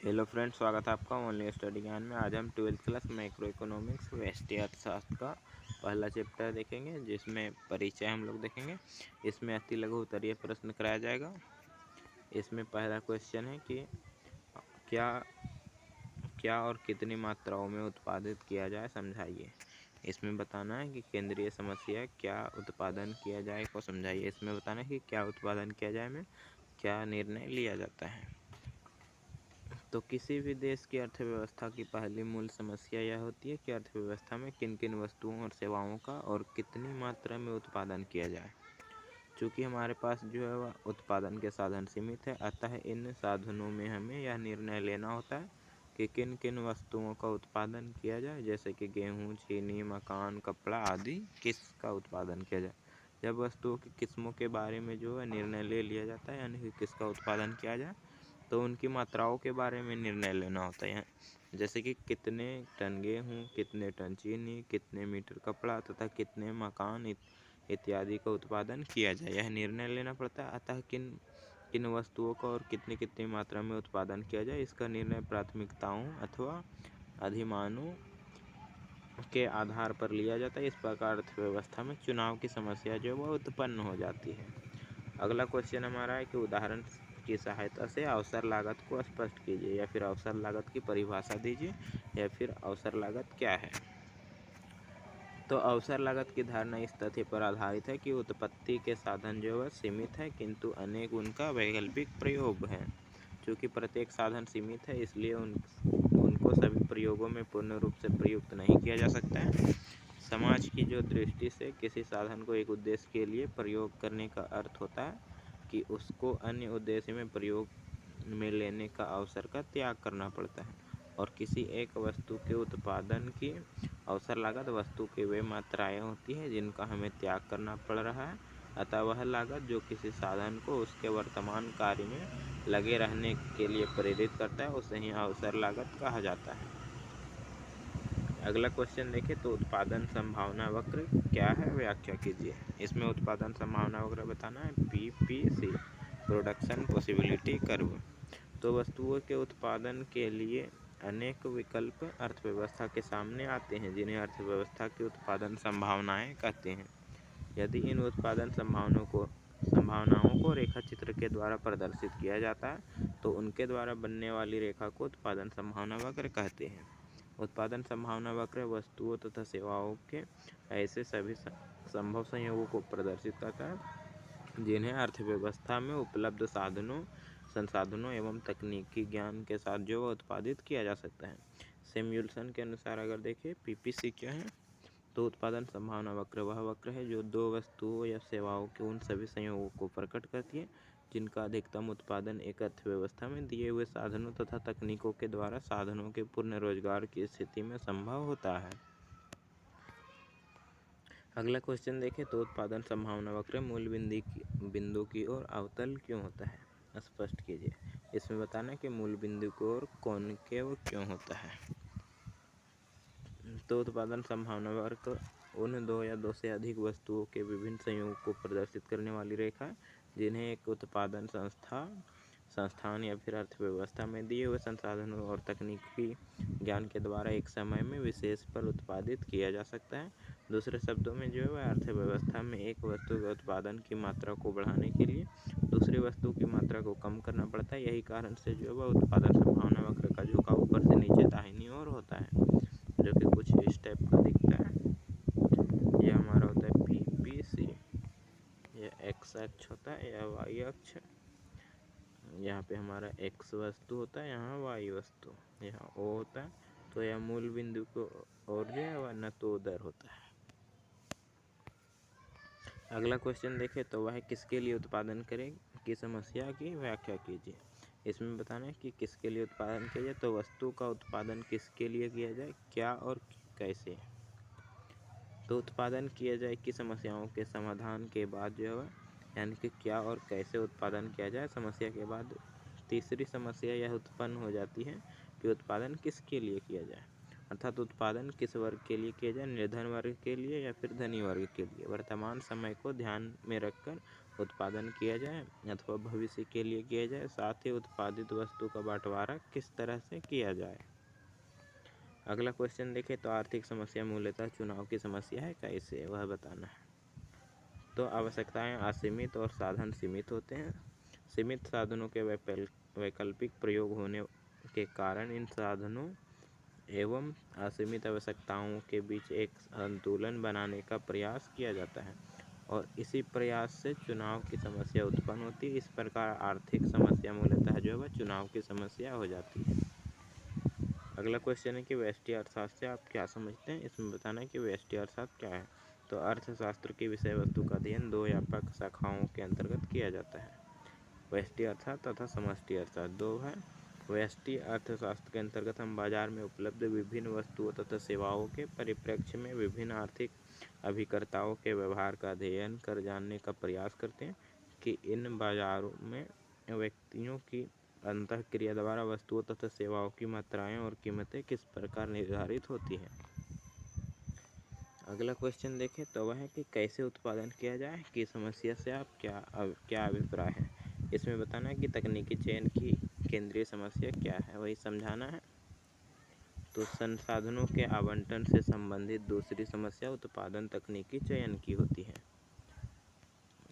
Hello friends, स्वागत है आपका ऑनलाइन स्टडी ज्ञान में। आज हम 12th क्लास मैक्रो इकोनॉमिक्स व्यष्टि अर्थशास्त्र का पहला चैप्टर देखेंगे, जिसमें परिचय हम लोग देखेंगे। इसमें अति लघु उत्तरीय प्रश्न कराया जाएगा। इसमें पहला क्वेश्चन है कि क्या और कितनी मात्राओं में उत्पादित किया जाए, समझाइए। इसमें बताना है कि केंद्रीय समस्या क्या उत्पादन किया जाए को समझाइए। इसमें बताना है कि क्या उत्पादन किया जाए में क्या निर्णय लिया जाता है। तो किसी भी देश की अर्थव्यवस्था की पहली मूल समस्या यह होती है कि अर्थव्यवस्था में किन किन वस्तुओं और सेवाओं का और कितनी मात्रा में उत्पादन किया जाए। चूँकि हमारे पास जो है वह उत्पादन के साधन सीमित है, अतः इन साधनों में हमें यह निर्णय लेना होता है कि किन किन वस्तुओं का उत्पादन किया जाए, जैसे कि गेहूँ, चीनी, मकान, कपड़ा आदि किसका उत्पादन किया जाए। जब वस्तुओं की किस्मों के बारे में जो है निर्णय ले लिया जाता है, यानी कि किसका उत्पादन किया जाए, तो उनकी मात्राओं के बारे में निर्णय लेना होता है। जैसे कि कितने टन गेहूँ, कितने टन चीनी, कितने मीटर कपड़ा तथा कितने मकान इत्यादि का उत्पादन किया जाए, यह निर्णय लेना पड़ता है। अतः किन किन वस्तुओं का और कितनी कितनी मात्रा में उत्पादन किया जाए, इसका निर्णय प्राथमिकताओं अथवा अधिमानों के आधार पर लिया जाता है। इस प्रकार अर्थव्यवस्था में चुनाव की समस्या जो है वह उत्पन्न हो जाती है। अगला क्वेश्चन हमारा है कि उदाहरण की सहायता से अवसर लागत को स्पष्ट कीजिए, या फिर अवसर लागत की परिभाषा दीजिए, या फिर अवसर लागत क्या है। तो अवसर लागत की धारणा इस तथ्य पर आधारित है कि उत्पत्ति के साधन जो है सीमित है, किंतु अनेक उनका वैकल्पिक प्रयोग है। चूँकि प्रत्येक साधन सीमित है, इसलिए उनको सभी प्रयोगों में पूर्ण रूप से प्रयुक्त नहीं किया जा सकता है। समाज की जो दृष्टि से किसी साधन को एक उद्देश्य के लिए प्रयोग करने का अर्थ होता है कि उसको अन्य उद्देश्य में प्रयोग में लेने का अवसर का त्याग करना पड़ता है। और किसी एक वस्तु के उत्पादन की अवसर लागत वस्तु की वे मात्राएं होती है जिनका हमें त्याग करना पड़ रहा है। अतः वह लागत जो किसी साधन को उसके वर्तमान कार्य में लगे रहने के लिए प्रेरित करता है, उसे ही अवसर लागत कहा जाता है। अगला क्वेश्चन देखें तो उत्पादन संभावना वक्र क्या है, व्याख्या कीजिए। इसमें उत्पादन संभावना वक्र बताना है PPC, प्रोडक्शन पॉसिबिलिटी कर्व। तो वस्तुओं के उत्पादन के लिए अनेक विकल्प अर्थव्यवस्था के सामने आते हैं, जिन्हें अर्थव्यवस्था की उत्पादन संभावनाएं कहते हैं। यदि इन उत्पादन संभावनाओं को रेखा चित्र के द्वारा प्रदर्शित किया जाता है, तो उनके द्वारा बनने वाली रेखा को उत्पादन संभावना वक्र कहते हैं। उत्पादन संभावना वक्र वस्तुओं तथा सेवाओं के ऐसे सभी संभव संयोगों को प्रदर्शित करता है जिन्हें अर्थव्यवस्था में उपलब्ध संसाधनों एवं तकनीकी ज्ञान के साथ जो उत्पादित किया जा सकता है। सैमुअल्सन के अनुसार अगर देखें PPC क्या है, तो उत्पादन संभावना वक्र वह वक्र है जो दो वस्तुओं या सेवाओं के उन सभी संयोगों को प्रकट करती है जिनका अधिकतम उत्पादन एक अर्थव्यवस्था में दिए हुए साधनों तथा तकनीकों के द्वारा साधनों के पूर्ण रोजगार की स्थिति में संभव होता है। अगला क्वेश्चन देखें तो उत्पादन संभावना वक्र मूल बिंदु की ओर अवतल क्यों होता है, स्पष्ट कीजिए। इसमें बताना है कि मूल बिंदु की ओर कॉनकेव क्यों होता है। तो उत्पादन संभावना वक्र उन दो या दो से अधिक वस्तुओं के विभिन्न संयोगों को प्रदर्शित करने वाली रेखा है जिन्हें एक उत्पादन संस्थान या फिर अर्थव्यवस्था में दिए हुए संसाधनों और तकनीकी ज्ञान के द्वारा एक समय में विशेष पर उत्पादित किया जा सकता है। दूसरे शब्दों में जो है वह अर्थव्यवस्था में एक वस्तु के उत्पादन की मात्रा को बढ़ाने के लिए दूसरी वस्तु की मात्रा को कम करना पड़ता है। यही कारण से जो है वह उत्पादन संभावना वक्र का झुकाव ऊपर से नीचे दाहिनी ओर होता है, जो कि कुछ इस टाइप का दिखता है। यह हमारा होता है PPC। यह X अक्ष होता है, यह Y अक्ष। यहाँ पे हमारा X वस्तु होता है, यहाँ Y वस्तु, यहाँ O होता है। तो यह मूल बिंदु को और जो है वह न तो उधर होता है। अगला क्वेश्चन देखें तो वह किसके लिए उत्पादन करें की समस्या की व्याख्या कीजिए। इसमें बताना है कि किसके लिए उत्पादन किया जाए। तो वस्तु का उत्पादन किसके लिए किया जाए, क्या और कैसे। तो उत्पादन किया जाए की समस्याओं के समाधान के बाद जो है यानी कि क्या और कैसे उत्पादन किया जाए समस्या के बाद तीसरी समस्या यह उत्पन्न हो जाती है कि उत्पादन किसके लिए किया जाए, अर्थात उत्पादन किस वर्ग के लिए किया जाए, निर्धन वर्ग के लिए या फिर धनी वर्ग के लिए। वर्तमान समय को ध्यान में रखकर उत्पादन किया जाए अथवा भविष्य के लिए किया जाए, साथ ही उत्पादित वस्तु का बंटवारा किस तरह से किया जाए। अगला क्वेश्चन देखें तो आर्थिक समस्या मूलतः चुनाव की समस्या है, कैसे वह बताना है। तो आवश्यकताएं असीमित और साधन सीमित होते हैं। सीमित साधनों के वैकल्पिक प्रयोग होने के कारण इन साधनों एवं असीमित आवश्यकताओं के बीच एक संतुलन बनाने का प्रयास किया जाता है और इसी प्रयास से चुनाव की समस्या उत्पन्न होती है। इस प्रकार आर्थिक समस्या मूलतः जो है वह चुनाव की समस्या हो जाती है। अगला क्वेश्चन है कि व्यष्टि अर्थशास्त्र से आप क्या समझते हैं। इसमें बताना है कि व्यष्टि अर्थशास्त्र क्या है। तो अर्थशास्त्र की विषय वस्तु का अध्ययन दो व्यापक शाखाओं के अंतर्गत किया जाता है, व्यष्टि अर्थशास्त्र तथा समष्टि अर्थशास्त्र। दो है। व्यष्टि अर्थशास्त्र के अंतर्गत हम बाजार में उपलब्ध विभिन्न वस्तुओं तथा सेवाओं के परिप्रेक्ष्य में विभिन्न आर्थिक अभिकर्ताओं के व्यवहार का अध्ययन कर जानने का प्रयास करते हैं कि इन बाजारों में व्यक्तियों की अंतःक्रिया द्वारा वस्तुओं तथा सेवाओं की मात्राएं और कीमतें किस प्रकार निर्धारित होती हैं। अगला क्वेश्चन देखें तो वह है कि कैसे उत्पादन किया जाए की समस्या से आप क्या अभिप्राय है। इसमें बताना है कि तकनीकी चयन की केंद्रीय समस्या क्या है, वही समझाना है। तो संसाधनों के आवंटन से संबंधित दूसरी समस्या उत्पादन तकनीकी चयन की होती है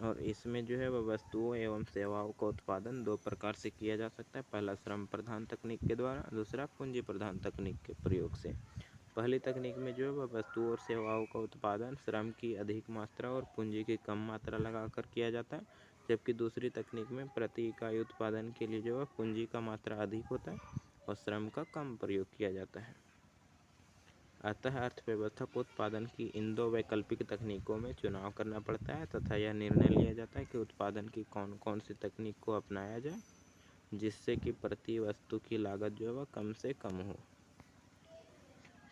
और इसमें जो है वह वस्तुओं एवं सेवाओं का उत्पादन दो प्रकार से किया जा सकता है। पहला श्रम प्रधान तकनीक के द्वारा, दूसरा पूंजी प्रधान तकनीक के प्रयोग से। पहली तकनीक में जो है वह वस्तुओं और सेवाओं का उत्पादन श्रम की अधिक मात्रा और पूंजी की कम मात्रा लगाकर किया जाता है, जबकि दूसरी तकनीक में प्रति इकाई उत्पादन के लिए जो है पूंजी का मात्रा अधिक होता है और श्रम का कम प्रयोग किया जाता है। अतः अर्थव्यवस्था को उत्पादन की इन दो वैकल्पिक तकनीकों में चुनाव करना पड़ता है तथा यह निर्णय लिया जाता है कि उत्पादन की कौन कौन सी तकनीक को अपनाया जाए जिससे कि प्रति वस्तु की लागत जो है वह कम से कम हो।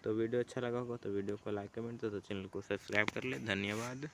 तो वीडियो अच्छा लगा होगा तो वीडियो को लाइक कमेंट तथा चैनल को सब्सक्राइब कर ले। धन्यवाद।